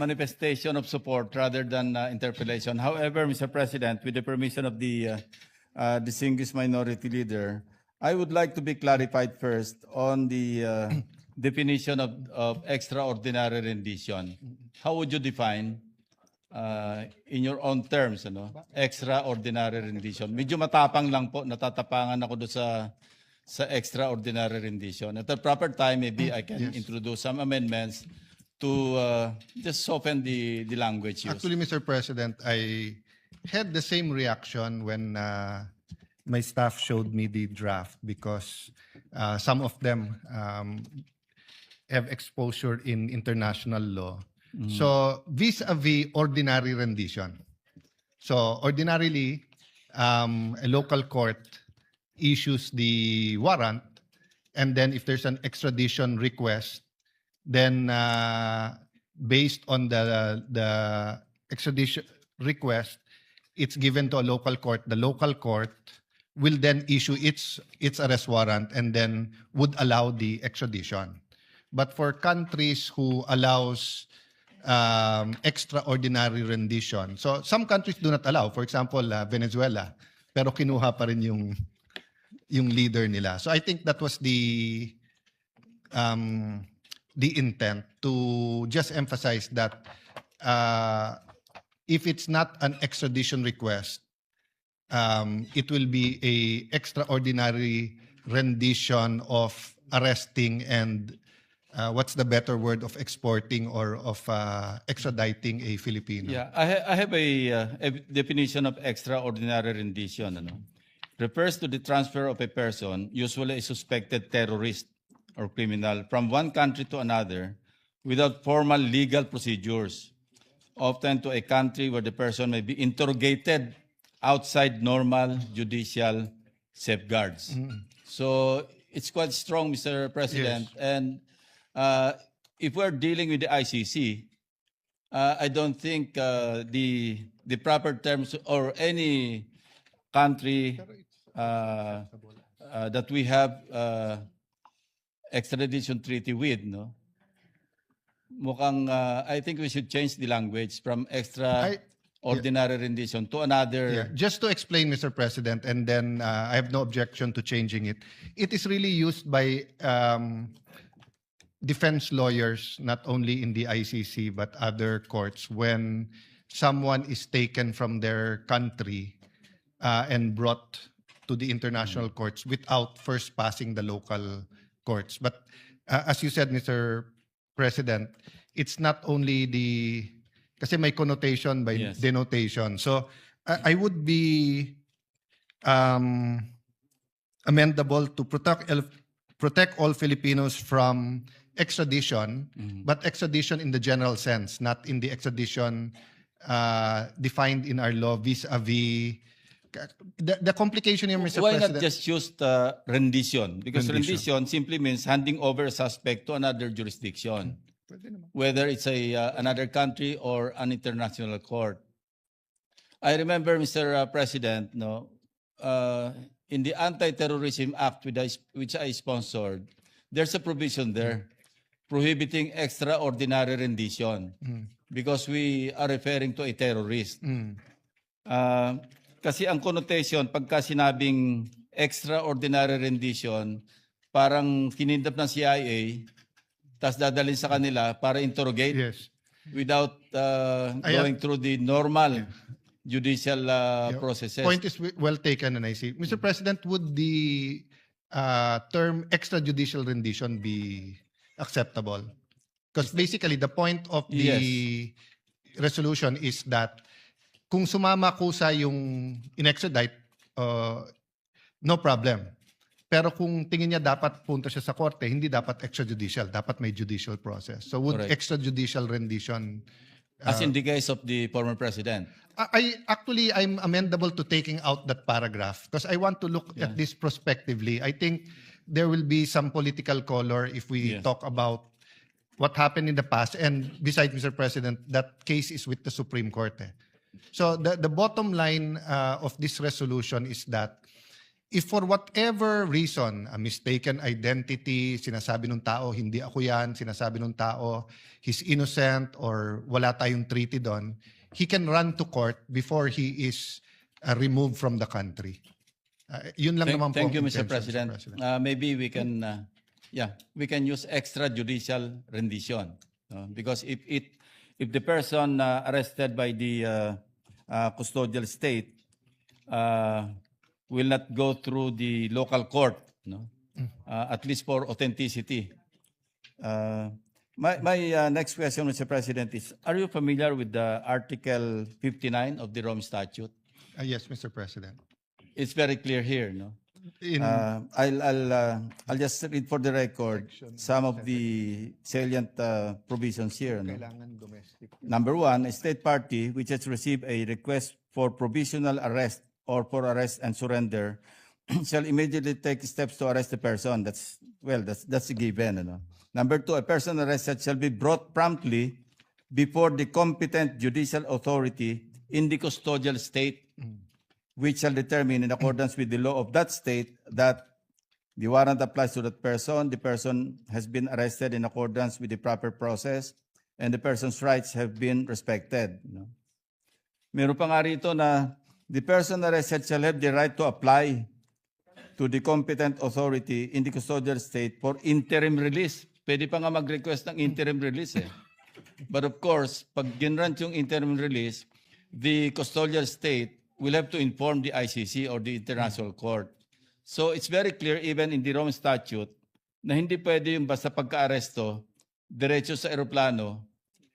manifestation of support rather than interpellation. However, Mr. President, with the permission of the distinguished minority leader, I would like to be clarified first on the definition of extraordinary rendition. How would you define in your own terms, extraordinary rendition? Medyo matapang lang po, natatapangan ako doon sa extraordinary rendition. At the proper time, maybe I can introduce some amendments to just soften the language used. Actually, Mr. President, I had the same reaction when my staff showed me the draft because some of them have exposure in international law. So vis-a-vis ordinary rendition. So ordinarily, a local court issues the warrant, and then if there's an extradition request, then based on the extradition request, it's given to a local court. The local court will then issue its arrest warrant and then would allow the extradition. But for countries who allows extraordinary rendition, so some countries do not allow. For example, Venezuela, pero kinuha pa rin yung leader nila. So I think that was the intent to just emphasize that if it's not an extradition request, it will be a extraordinary rendition of arresting and what's the better word of exporting or of extraditing a Filipino? Yeah, I have a definition of extraordinary rendition. Refers to the transfer of a person, usually a suspected terrorist or criminal, from one country to another without formal legal procedures, often to a country where the person may be interrogated outside normal judicial safeguards. So it's quite strong, Mr. President. Yes. And if we're dealing with the ICC, I don't think the proper terms or any country that we have extradition treaty with, mukhang I think we should change the language from extraordinary rendition to another. Yeah. Just to explain, Mr. President, and then I have no objection to changing it. It is really used by defense lawyers, not only in the ICC but other courts, when someone is taken from their country and brought to the international courts without first passing the local courts. But as you said, Mr. President, it's not only kasi may connotation by denotation. So I would be amendable to protect all Filipinos from extradition, but extradition in the general sense, not in the extradition defined in our law vis-a-vis. The complication here, Mr. Why President. not just use rendition? Because rendition simply means handing over a suspect to another jurisdiction, whether it's another country or an international court. I remember, Mr. President, in the Anti-Terrorism Act which I sponsored, there's a provision there prohibiting extraordinary rendition because we are referring to a terrorist. Kasi ang connotation, pagka sinabing extraordinary rendition, parang kinindap ng CIA, tas dadalhin sa kanila para interrogate without going through the normal judicial processes. Point is well taken, and I see. Mr. President, would the term extrajudicial rendition be acceptable? Because basically the point of the resolution is that kung sumama kusa yung in-extradite, no problem. Pero kung tingin niya dapat punta siya sa korte, hindi dapat extrajudicial, dapat may judicial process. So would extrajudicial rendition... as in the case of the former president? I'm amendable to taking out that paragraph because I want to look at this prospectively. I think there will be some political color if we talk about what happened in the past. And besides, Mr. President, that case is with the Supreme Court. So the bottom line of this resolution is that if for whatever reason, a mistaken identity, sinasabi ng tao, hindi ako yan, sinasabi ng tao, he's innocent or wala tayong treaty doon, he can run to court before he is removed from the country. Yun lang naman po Thank you, ang Mr. intention, President. Maybe we can, we can use extrajudicial rendition, because if the person arrested by the custodial state will not go through the local court, at least for authenticity. My next question, Mr. President, is: are you familiar with the Article 59 of the Rome Statute? Yes, Mr. President. It's very clear here, In, I'll just read for the record some of the salient provisions here. kailangan domestic. Number one, a state party which has received a request for provisional arrest or for arrest and surrender shall immediately take steps to arrest the person. That's a given. Number two, a person arrested shall be brought promptly before the competent judicial authority in the custodial state, which shall determine in accordance with the law of that state that the warrant applies to that person, the person has been arrested in accordance with the proper process, and the person's rights have been respected. Meron pa nga rito na the person arrested shall have the right to apply to the competent authority in the custodial state for interim release. Pwede pa nga mag-request ng interim release eh. But of course, pag ginrant yung interim release, the custodial state will have to inform the ICC or the International Court. So it's very clear even in the Rome Statute na hindi pwede yung basta pagka-aresto, diretso sa aeroplano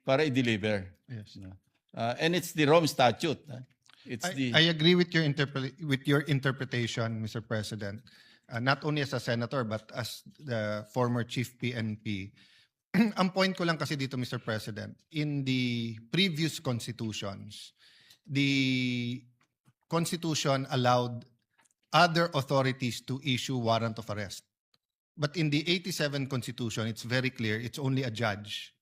para i-deliver. Yes. And it's the Rome Statute. I agree with your interpretation, Mr. President. Not only as a senator but as the former chief PNP. Ang point ko lang kasi dito, Mr. President, in the previous constitutions, the Constitution allowed other authorities to issue warrant of arrest. But in the 87 Constitution, it's very clear, it's only a judge.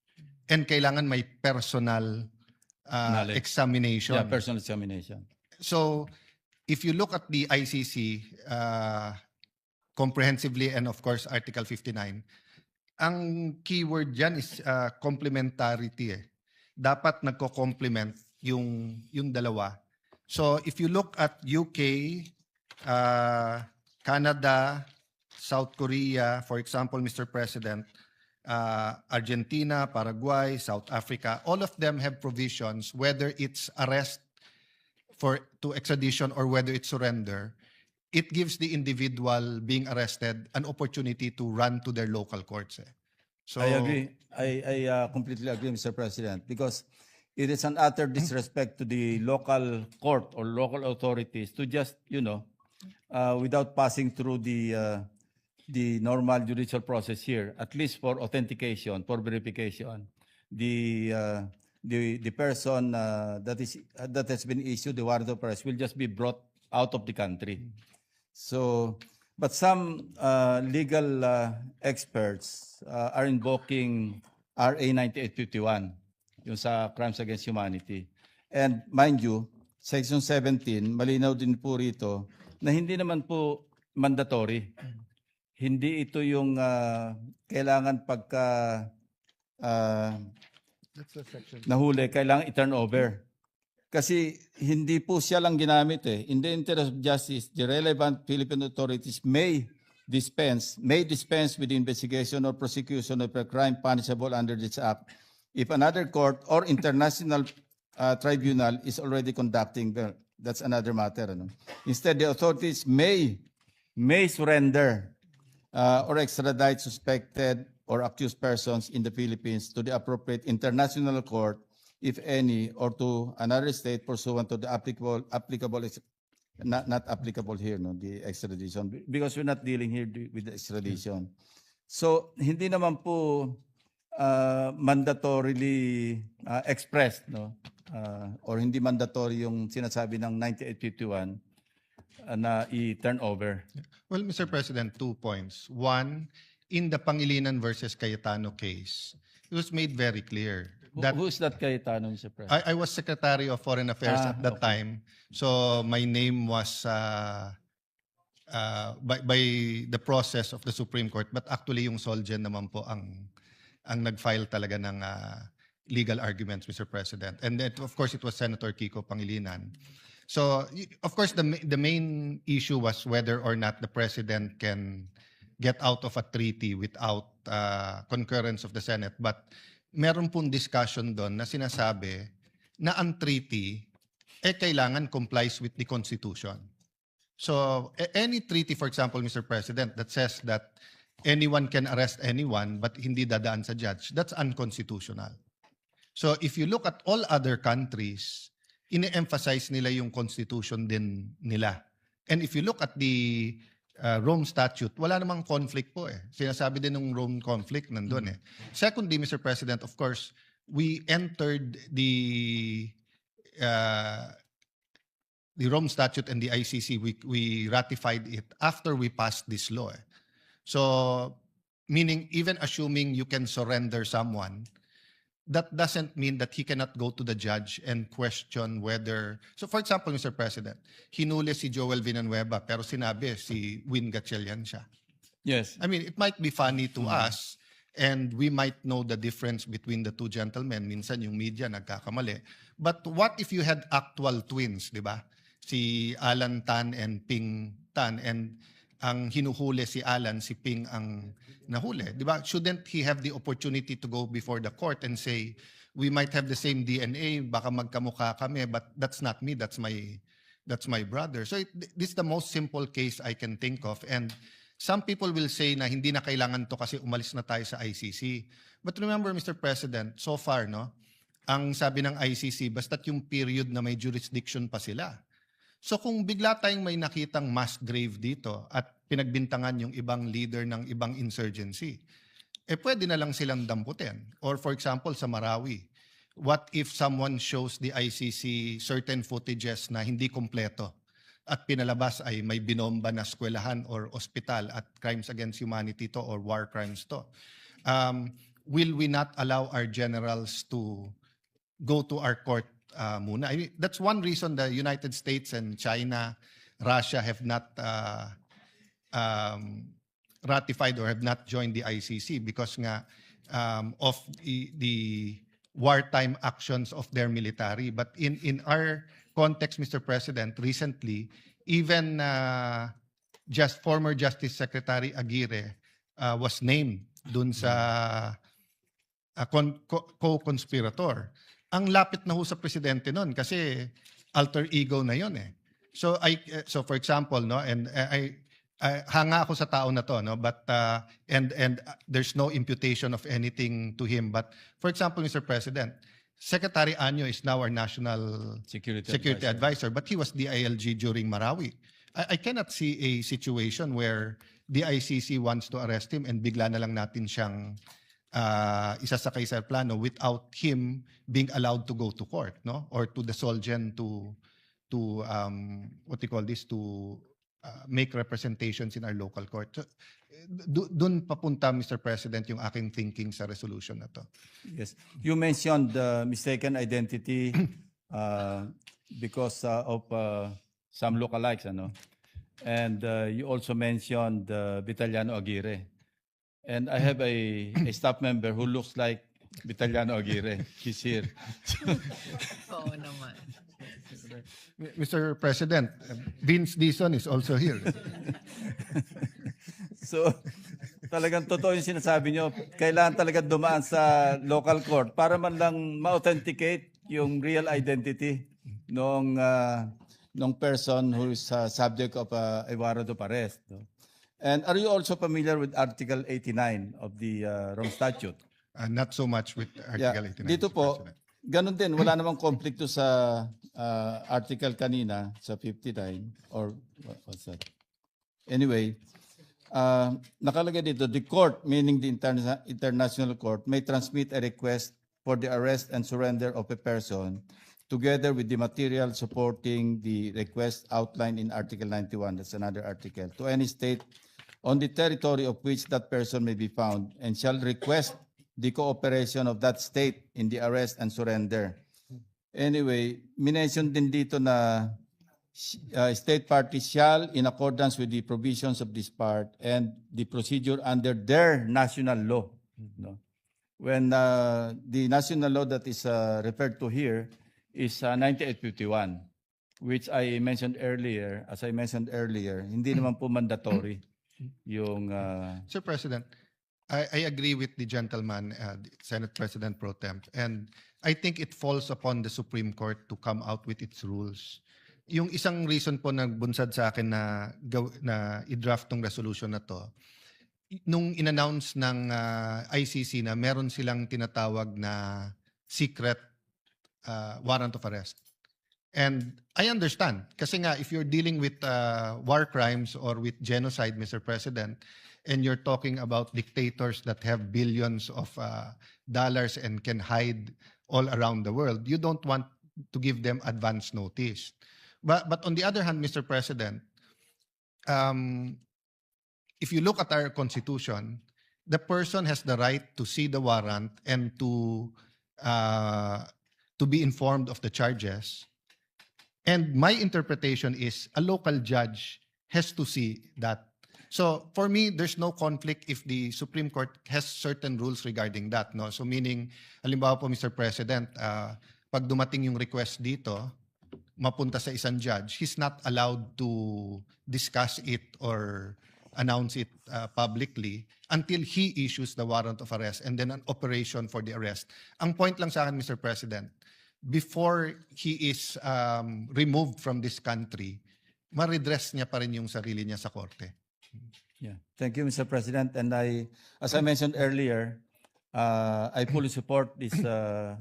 And kailangan may personal examination. Yeah, personal examination. So, if you look at the ICC comprehensively and of course Article 59, ang keyword dyan is complementarity. Dapat nagko-complement yung dalawa. So, if you look at UK, Canada, South Korea, for example, Mr. President, Argentina, Paraguay, South Africa, all of them have provisions, whether it's arrest to extradition or whether it's surrender, it gives the individual being arrested an opportunity to run to their local courts. So, I agree. I completely agree, Mr. President, because it is an utter disrespect to the local court or local authorities to just, without passing through the normal judicial process here, at least for authentication, for verification, the person that has been issued the warrant of arrest will just be brought out of the country. So, but some legal experts are invoking RA 9851. Yung sa Crimes Against Humanity. And mind you, Section 17, malinaw din po rito na hindi naman po mandatory. Hindi ito yung kailangan pagka nahuli, kailangan i-turn over. Kasi hindi po siya lang ginamit eh. In the interest of justice, the relevant Philippine authorities may dispense with the investigation or prosecution of a crime punishable under this act if another court or international tribunal is already conducting, that's another matter. Instead, the authorities may surrender or extradite suspected or accused persons in the Philippines to the appropriate international court, if any, or to another state pursuant to the applicable, not applicable here, the extradition, because we're not dealing here with the extradition. So, hindi naman po mandatorily expressed, or hindi mandatory yung sinasabi ng 9851 na i-turn over. Well, Mr. President, 2 points. One, in the Pangilinan versus Cayetano case, it was made very clear that Who's that Cayetano, Mr. President? I was Secretary of Foreign Affairs at that time. So my name was by the process of the Supreme Court, but actually yung Solgen naman po ang nag-file talaga ng legal arguments, Mr. President. And then, of course, it was Senator Kiko Pangilinan. So, of course, the main issue was whether or not the President can get out of a treaty without concurrence of the Senate. But meron pong discussion doon na sinasabi na ang treaty kailangan complies with the Constitution. So, any treaty, for example, Mr. President, that says that anyone can arrest anyone but hindi dadaan sa judge, that's unconstitutional. So, if you look at all other countries, ine-emphasize nila yung Constitution din nila. And if you look at the Rome Statute, wala namang conflict po eh. Sinasabi din ng Rome conflict nandun eh. Secondly, Mr. President, of course, we entered the Rome Statute and the ICC, we ratified it after we passed this law. So, meaning even assuming you can surrender someone, that doesn't mean that he cannot go to the judge and question whether... So, for example, Mr. President, hinuli si Joel Villanueva pero sinabi si Win Gatchalian siya. Yes. I mean, it might be funny to us and we might know the difference between the two gentlemen. Minsan yung media nagkakamali. But what if you had actual twins, di ba? Si Alan Tan and Ping Tan, and ang hinuhuli si Alan, si Ping ang nahuli. Di ba? Shouldn't he have the opportunity to go before the court and say, we might have the same DNA, baka magkamukha kami, but that's not me, that's my brother. So this is the most simple case I can think of. And some people will say na hindi na kailangan to kasi umalis na tayo sa ICC. But remember, Mr. President, so far, no, ang sabi ng ICC, basta't yung period na may jurisdiction pa sila. So kung bigla tayong may nakitang mass grave dito at pinagbintangan yung ibang leader ng ibang insurgency, pwede na lang silang damputin. Or for example, sa Marawi, what if someone shows the ICC certain footages na hindi kompleto at pinalabas ay may binomba na eskwelahan or ospital at crimes against humanity to or war crimes to? Will we not allow our generals to go to our court muna? I mean, that's one reason the United States and China, Russia have not ratified or have not joined the ICC because nga of the wartime actions of their military. But in our context, Mr. President, recently, even just former Justice Secretary Aguirre was named dun sa co-conspirator. Ang lapit na ho sa presidente nun kasi alter ego na yon eh. So for example, no, and I hanga ako sa tao na to, no, but and there's no imputation of anything to him, but for example, Mr. President, Secretary Anyo is now our national security advisor, but he was the ILG during Marawi. I cannot see a situation where the ICC wants to arrest him and bigla na lang natin siyang isasakay sa plano without him being allowed to go to court, no, or to the Solgen to what do you call this, to make representations in our local court. So, dun papunta, Mr. President, yung aking thinking sa resolution na to. Yes. You mentioned mistaken identity because of some lookalikes, ano? And you also mentioned Vitaliano Aguirre. And I have a staff member who looks like Vitaliano Aguirre. He's here. Oo naman. Mr. President, Vince Dizon is also here. So, talagang totoo yung sinasabi nyo. Kailangan talaga dumaan sa local court para man lang ma-authenticate yung real identity ng person who is subject of a warrant of arrest. No? And are you also familiar with Article 89 of the Rome Statute? Not so much with Article 89. Dito Mr. po, President. ganun din. Wala namang konflikto sa article kanina, sa 59, or what's that? Anyway, nakalagay dito, the court, meaning the international court, may transmit a request for the arrest and surrender of a person together with the material supporting the request outlined in Article 91, that's another article, to any state on the territory of which that person may be found, and shall request the cooperation of that state in the arrest and surrender. Anyway, minention din dito na state parties shall, in accordance with the provisions of this part and the procedure under their national law. No? When the national law that is referred to here is 9851, which I mentioned earlier, as I mentioned earlier, hindi naman po mandatory yung Sir President, I agree with the gentleman, Senate President Pro Temp, and I think it falls upon the Supreme Court to come out with its rules. Yung isang reason po nagbunsad sa akin na i-draft tong resolution na to, nung in-announce ng ICC na meron silang tinatawag na secret warrant of arrest. And I understand, kasi nga if you're dealing with war crimes or with genocide, Mr. President, and you're talking about dictators that have billions of dollars and can hide all around the world, you don't want to give them advance notice. But on the other hand, Mr. President, if you look at our Constitution, the person has the right to see the warrant and to be informed of the charges. And my interpretation is a local judge has to see that. So for me, there's no conflict if the Supreme Court has certain rules regarding that. No? So meaning, halimbawa po, Mr. President, pag dumating yung request dito, mapunta sa isang judge, he's not allowed to discuss it or announce it publicly until he issues the warrant of arrest and then an operation for the arrest. Ang point lang sa akin, Mr. President, before he is removed from this country, ma-redress niya pa rin yung sarili niya sa korte. Yeah. Thank you, Mr. President. And as I mentioned earlier, I fully support this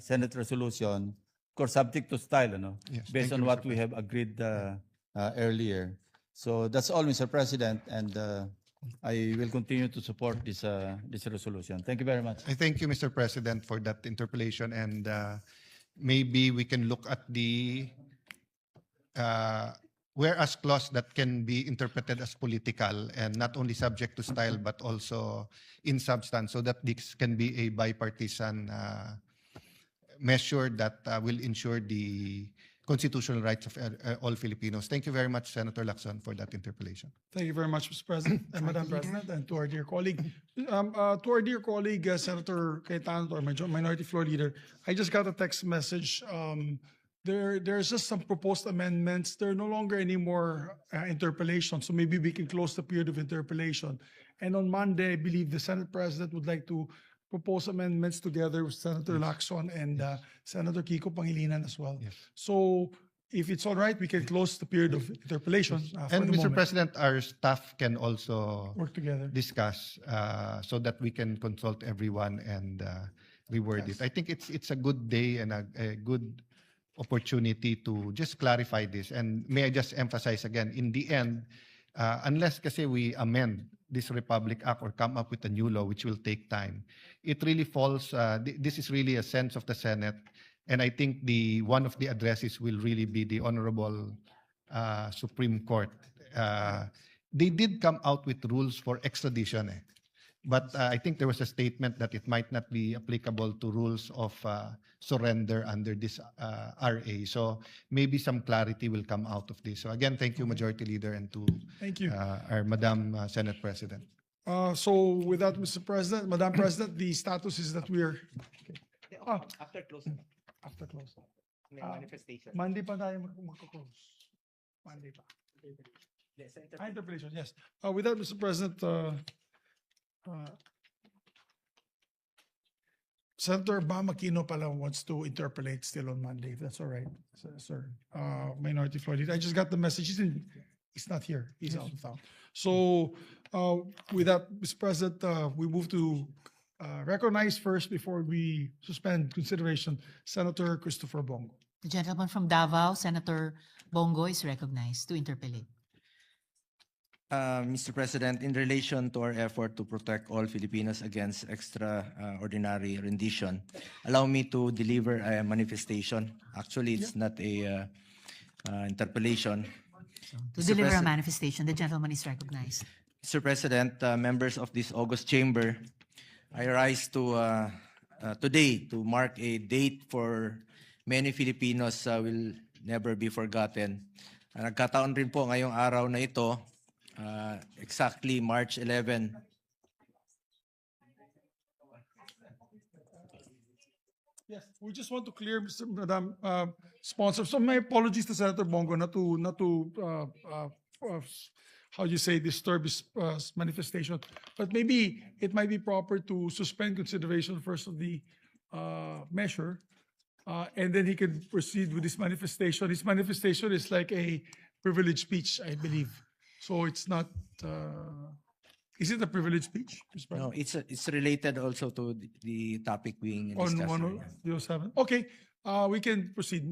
Senate resolution, of course, subject to style, Yes, based thank on you, what Mr. we have agreed earlier. So that's all, Mr. President, and I will continue to support this resolution. Thank you very much. I thank you, Mr. President, for that interpolation, and maybe we can look at the whereas clause that can be interpreted as political and not only subject to style but also in substance, so that this can be a bipartisan measure that will ensure the constitutional rights of all Filipinos. Thank you very much, Senator Lacson, for that interpellation. Thank you very much, Mr. President and Madam President, and to our dear colleague. Senator Cayetano, our Minority Floor Leader, I just got a text message. There's just some proposed amendments. There are no longer any more interpellations, so maybe we can close the period of interpellation. And on Monday, I believe the Senate President would like to propose amendments together with Senator Lacson and Senator Kiko Pangilinan as well. Yes. So if it's all right, we can close the period of interpellation for And the Mr. moment. President, our staff can also Work together. discuss so that we can consult everyone and reword it. I think it's a good day and a good opportunity to just clarify this. And may I just emphasize again, in the end, unless kasi we amend this Republic Act or come up with a new law, which will take time, it really falls, this is really a sense of the Senate. And I think one of the addresses will really be the Honorable Supreme Court. They did come out with rules for extradition. But I think there was a statement that it might not be applicable to rules of surrender under this RA. So maybe some clarity will come out of this. So again, thank you, Majority Leader, and to Thank you. our Madam Senate President. So with that, Mr. President, Madam President, the status is that we are After close, after close. may manifestation. Monday pa tayo magko-close. Monday pa. Yes, Interpellation, yes. With that, Mr. President, Senator Bam Aquino pala wants to interpolate still on Monday, if that's all right, sir. Minority Floor Leader. I just got the message. He's not here. He's out of town. So with that, Mr. President, we move to recognize first before we suspend consideration, Senator Christopher Bongo. The gentleman from Davao, Senator Bongo, is recognized to interpellate. Mr. President, in relation to our effort to protect all Filipinos against extraordinary rendition, allow me to deliver a manifestation. Actually, it's not a interpellation. To Mr. deliver a President- manifestation, the gentleman is recognized. Mr. President, members of this August chamber, I rise to today to mark a date for many Filipinos will never be forgotten. Nagkataon rin po ngayong araw na ito, exactly March 11, Yes, we just want to clear, Madam Sponsor. So my apologies to Senator Bongo not to how you say disturb his manifestation, but maybe it might be proper to suspend consideration first of the measure, and then he can proceed with his manifestation. His manifestation is like a privileged speech, I believe. So it's not. Is it a privileged speech, Mr. no, President? it's related also to the topic being discussed. On 107? Okay, we can proceed,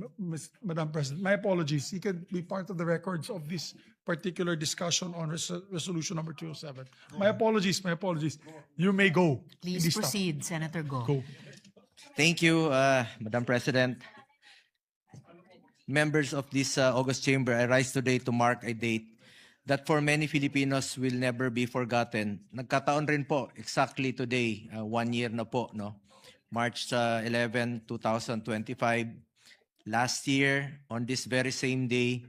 Madam President. My apologies. You can be part of the records of this particular discussion on resolution number 207. My apologies, my apologies. You may go. Please Hindi stop. proceed, Senator Go. Go. Thank you, Madam President. Members of this August Chamber, I rise today to mark a date that for many Filipinos will never be forgotten. Nagkataon rin po, exactly today, 1 year na po, no? March 11, 2025. Last year, on this very same day,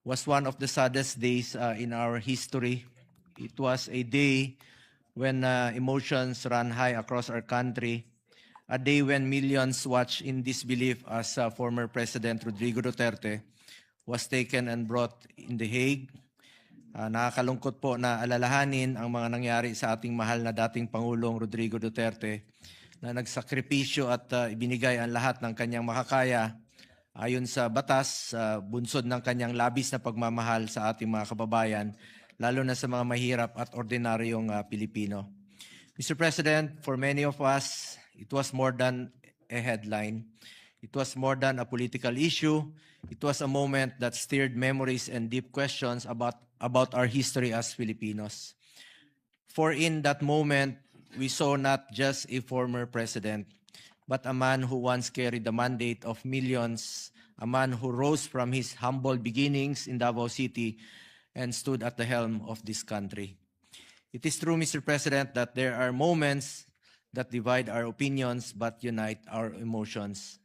was one of the saddest days in our history. It was a day when emotions ran high across our country, a day when millions watched in disbelief as former President Rodrigo Duterte was taken and brought in The Hague. Nakakalungkot po na alalahanin ang mga nangyari sa ating mahal na dating Pangulong Rodrigo Duterte na nagsakripisyo at ibinigay ang lahat ng kanyang makakaya ayon sa batas, bunsod ng kanyang labis na pagmamahal sa ating mga kababayan, lalo na sa mga mahirap at ordinaryong Pilipino. Mr. President, for many of us, it was more than a headline. It was more than a political issue. It was a moment that stirred memories and deep questions about our history as Filipinos. For in that moment, we saw not just a former president, but a man who once carried the mandate of millions, a man who rose from his humble beginnings in Davao City and stood at the helm of this country. It is true, Mr. President, that there are moments that divide our opinions but unite our emotions.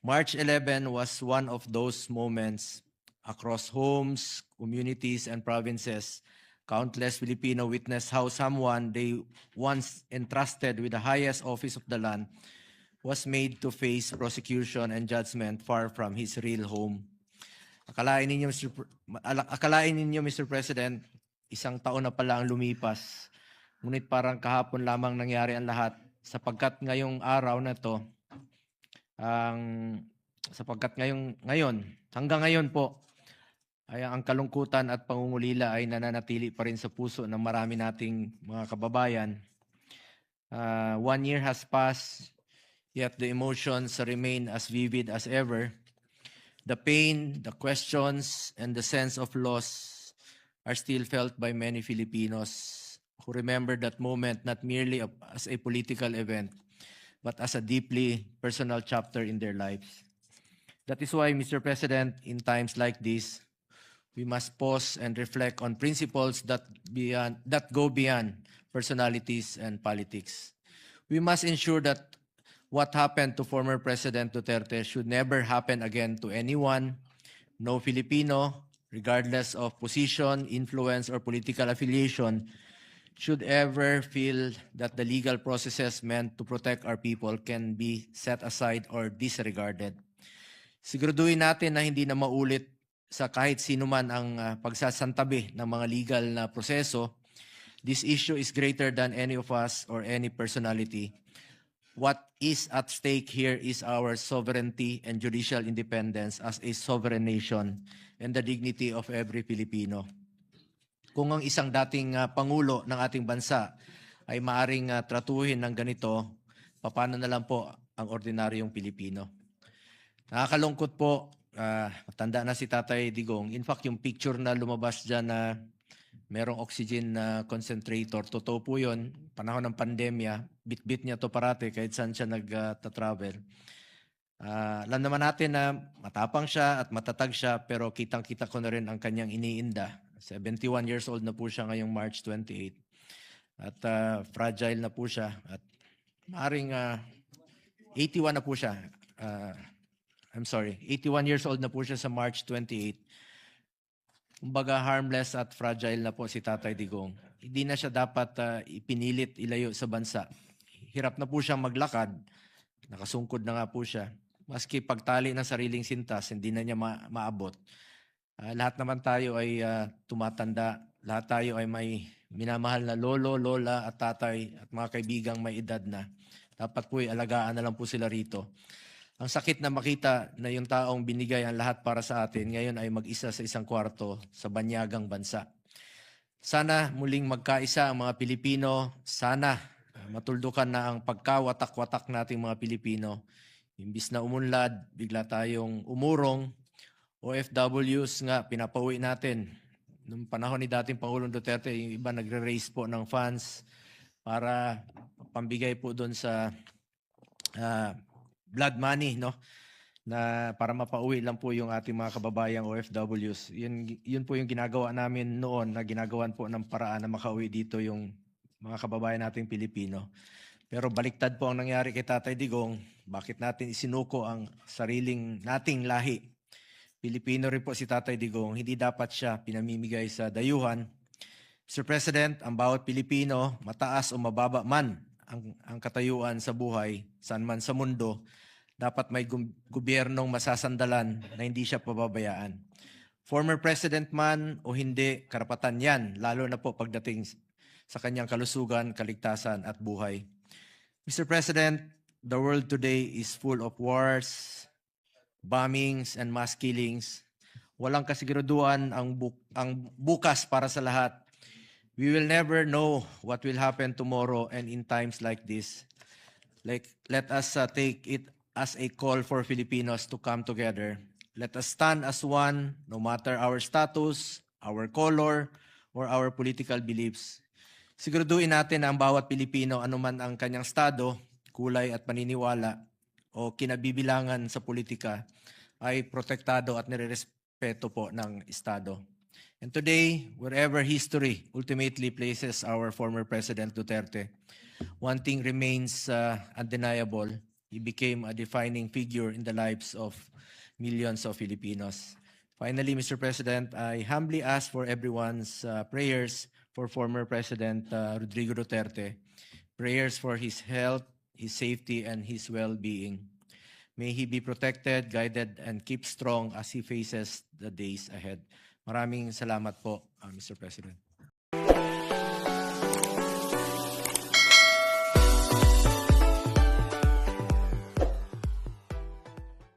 March 11 was one of those moments. Across homes, communities, and provinces, countless Filipino witnessed how someone they once entrusted with the highest office of the land was made to face prosecution and judgment far from his real home. Akalain ninyo, Mr. President, isang taon na pala ang lumipas. Ngunit parang kahapon lamang nangyari ang lahat sapagkat ngayong araw na to, hanggang ngayon po, ay ang kalungkutan at pangungulila ay nananatili pa rin sa puso ng marami nating mga kababayan. 1 year has passed, yet the emotions remain as vivid as ever. The pain, the questions, and the sense of loss are still felt by many Filipinos who remember that moment not merely as a political event, but as a deeply personal chapter in their lives. That is why, Mr. President, in times like this, we must pause and reflect on principles that go beyond personalities and politics. We must ensure that what happened to former President Duterte should never happen again to anyone. No Filipino, regardless of position, influence, or political affiliation, should ever feel that the legal processes meant to protect our people can be set aside or disregarded. Siguraduhin natin na hindi na maulit sa kahit sino man ang pagsasantabi ng mga legal na proseso. This issue is greater than any of us or any personality. What is at stake here is our sovereignty and judicial independence as a sovereign nation and the dignity of every Filipino. Kung ang isang dating Pangulo ng ating bansa ay maaring tratuhin ng ganito, paano na lang po ang ordinaryong Pilipino? Nakakalungkot po, matanda na si Tatay Digong. In fact, yung picture na lumabas dyan na merong oxygen concentrator, totoo po yun. Panahon ng pandemya, bit-bit niya to parate kahit saan siya nag-travel. Alam naman natin na matapang siya at matatag siya, pero kitang-kita ko na rin ang kanyang iniinda. 71 years old na po siya ngayong March 28. At fragile na po siya. At maaaring 81 na po siya. 81 years old na po siya sa March 28. Kumbaga harmless at fragile na po si Tatay Digong. Hindi na siya dapat ipinilit ilayo sa bansa. Hirap na po siyang maglakad, nakasungkod na nga po siya. Maski pagtali ng sariling sintas, hindi na niya maabot. Lahat naman tayo ay tumatanda, lahat tayo ay may minamahal na lolo, lola at tatay at mga kaibigang may edad na. Dapat po ay alagaan na lang po sila rito. Ang sakit na makita na yung taong binigay ang lahat para sa atin, ngayon ay mag-isa sa isang kwarto sa banyagang bansa. Sana muling magkaisa ang mga Pilipino. Sana matuldukan na ang pagkawatak-watak nating mga Pilipino. Imbis na umunlad, bigla tayong umurong. OFWs nga, pinapauwi natin. Noong panahon ni dating Pangulong Duterte, yung iba nagre-raise po ng funds para pambigay po doon sa blood money, no? Na para mapauwi lang po yung ating mga kababayang OFWs. Yun po yung ginagawa namin noon, na ginagawan po ng paraan na makauwi dito yung mga kababayan nating Pilipino. Pero baliktad po ang nangyari kay Tatay Digong. Bakit natin isinuko ang sariling nating lahi? Pilipino rin po si Tatay Digong. Hindi dapat siya pinamimigay sa dayuhan. Mr. President, ang bawat Pilipino, mataas o mababa man ang katayuan sa buhay, saan man sa mundo, dapat may gobyernong masasandalan na hindi siya pababayaan. Former president man o hindi, karapatan yan, lalo na po pagdating sa kanyang kalusugan, kaligtasan at buhay. Mr. President, the world today is full of wars, bombings, and mass killings. Walang kasiguraduhan ang bukas para sa lahat. We will never know what will happen tomorrow, and in times like this, let us take it as a call for Filipinos to come together. Let us stand as one, no matter our status, our color, or our political beliefs. Siguraduhin natin na ang bawat Pilipino, anuman ang kanyang estado, kulay at paniniwala, o kinabibilangan sa politika, ay protektado at nirerespeto po ng estado. And today, wherever history ultimately places our former President Duterte, one thing remains undeniable. He became a defining figure in the lives of millions of Filipinos. Finally, Mr. President, I humbly ask for everyone's prayers for former President Rodrigo Duterte, prayers for his health, his safety, and his well-being. May he be protected, guided, and keep strong as he faces the days ahead. Maraming salamat po, Mr. President.